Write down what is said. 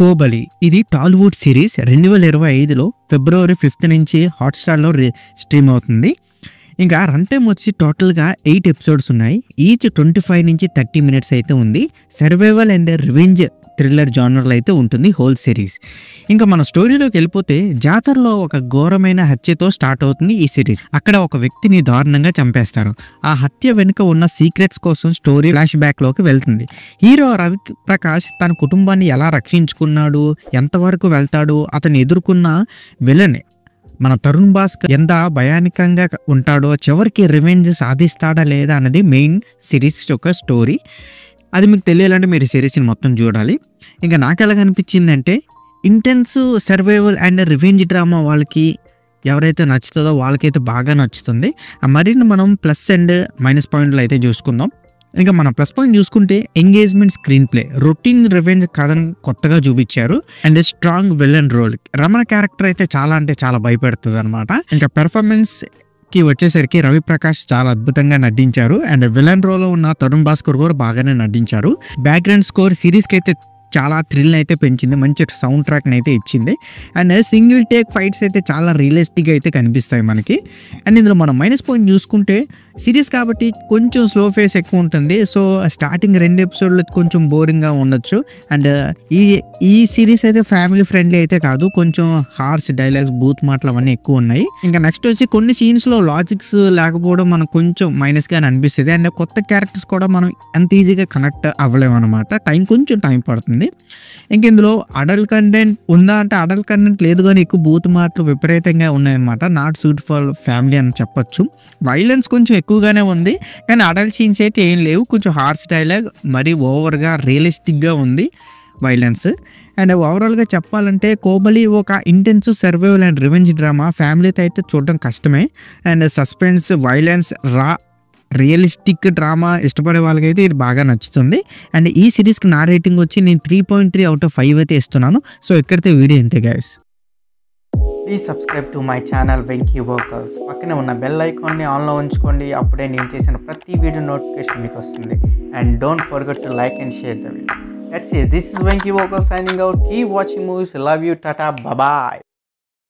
కోబలి ఇది టాలీవుడ్ సిరీస్ 2025లో ఫిబ్రవరి 5 నుంచి హాట్‌స్టార్‌లో స్ట్రీమ్ అవుతుంది. ఇంకా రన్ టైమ్ వచ్చి టోటల్‌గా 8 ఎపిసోడ్స్ ఉన్నాయి. ఈచ్ 25 నుంచి 30 మినిట్స్ అయితే ఉంది. సర్వైవల్ అండ్ రివెంజ్ థ్రిల్లర్ జానర్‌లో అయితే ఉంటుంది హోల్ సిరీస్. ఇంకా మన స్టోరీలోకి వెళ్ళిపోతే జాతరలో ఒక ఘోరమైన హత్యతో స్టార్ట్ అవుతుంది ఈ సిరీస్. అక్కడ ఒక వ్యక్తిని దారుణంగా చంపేస్తారు. ఆ హత్య వెనుక ఉన్న సీక్రెట్స్ కోసం స్టోరీ ఫ్లాష్ బ్యాక్‌లోకి వెళ్తుంది. హీరో రవి ప్రకాష్ తన కుటుంబాన్ని ఎలా రక్షించుకున్నాడు, ఎంతవరకు వెళ్తాడు, అతను ఎదుర్కొన్న విలన్ మన తరుణ్ భాస్కర్ ఎంత భయానకంగా ఉంటాడో, చివరికి రివెంజ్ సాధిస్తాడా లేదా అన్నది మెయిన్ సిరీస్ యొక్క స్టోరీ. అది మీకు తెలియాలంటే మీరు సిరీస్ని మొత్తం చూడాలి. ఇంకా నాకు ఎలా కనిపించిందంటే intense survival and revenge drama వాళ్ళకి ఎవరైతే నచ్చుతుందో వాళ్ళకైతే బాగా నచ్చుతుంది. మరిన్ని మనం ప్లస్ అండ్ మైనస్ పాయింట్లు అయితే చూసుకుందాం. ఇంకా మన ప్లస్ పాయింట్ చూసుకుంటే engagement screenplay, routine revenge కథను కొత్తగా చూపించారు and strong villain role. Ramana character అయితే చాలా అంటే చాలా భయపెడుతుంది అనమాట. ఇంకా పెర్ఫార్మెన్స్ కి వచ్చేసరికి రవి ప్రకాష్ చాలా అద్భుతంగా నటించారు అండ్ విలన్ రోల్ ఉన్న తరుణ్ భాస్కర్ కూడా బాగానే నటించారు. బ్యాక్గ్రౌండ్ స్కోర్ సిరీస్కి అయితే చాలా థ్రిల్ అయితే పెంచింది, మంచి సౌండ్ ట్రాక్ని అయితే ఇచ్చింది అండ్ సింగిల్ టేక్ ఫైట్స్ అయితే చాలా రియలిస్టిక్గా అయితే కనిపిస్తాయి మనకి. అండ్ ఇందులో మనం మైనస్ పాయింట్ చూసుకుంటే సిరీస్ కాబట్టి కొంచెం స్లో ఫేస్ ఎక్కువ ఉంటుంది. సో స్టార్టింగ్ 2 ఎపిసోడ్లు కొంచెం బోరింగ్గా ఉండొచ్చు అండ్ ఈ సిరీస్ అయితే ఫ్యామిలీ ఫ్రెండ్లీ అయితే కాదు, కొంచెం హార్ష్ డైలాగ్స్, బూత్ మాటలు అవన్నీ ఎక్కువ ఉన్నాయి. ఇంకా నెక్స్ట్ వచ్చి కొన్ని సీన్స్లో లాజిక్స్ లేకపోవడం మనకు కొంచెం మైనస్గా అనిపిస్తుంది అండ్ కొత్త క్యారెక్టర్స్ కూడా మనం అంత ఈజీగా కనెక్ట్ అవ్వలేము అనమాట. కొంచెం టైం పడుతుంది. ఇంక ఇందులో అడల్ట్ కంటెంట్ ఉందా అంటే అడల్ట్ కంటెంట్ లేదు, కానీ ఎక్కువ బూత్ మాటలు విపరీతంగా ఉన్నాయన్నమాట. నాట్ సూట్ ఫర్ ఫ్యామిలీ అని చెప్పొచ్చు. వైలెన్స్ కొంచెం ఎక్కువగానే ఉంది కానీ అడల్ట్ సీన్స్ అయితే ఏం లేవు. కొంచెం హార్ష్ డైలాగ్, మరీ ఓవర్గా రియలిస్టిక్గా ఉంది వైలెన్స్. అండ్ ఓవరాల్గా చెప్పాలంటే కోబలి ఒక intense survival and revenge drama. ఫ్యామిలీతో అయితే చూడడం కష్టమే and suspense, violence, realistic drama ఇష్టపడే వాళ్ళకైతే ఇది బాగా నచ్చుతుంది. అండ్ ఈ సిరీస్కి నా రేటింగ్ వచ్చి నేను 3.3 out of 5 అయితే ఇస్తున్నాను. సో ఎక్కడితే వీడియో ఇంతే guys. Please subscribe to my channel Venky workers. పక్కనే ఉన్న బెల్ ఐకాన్ని ఆన్లో ఉంచుకోండి, అప్పుడే నేను చేసిన ప్రతి వీడియో నోటిఫికేషన్ మీకు వస్తుంది. And don't forget to like and share the video. That's it. This is Venky Walker signing out. Keep watching movies. Love you. Tata. Bye bye.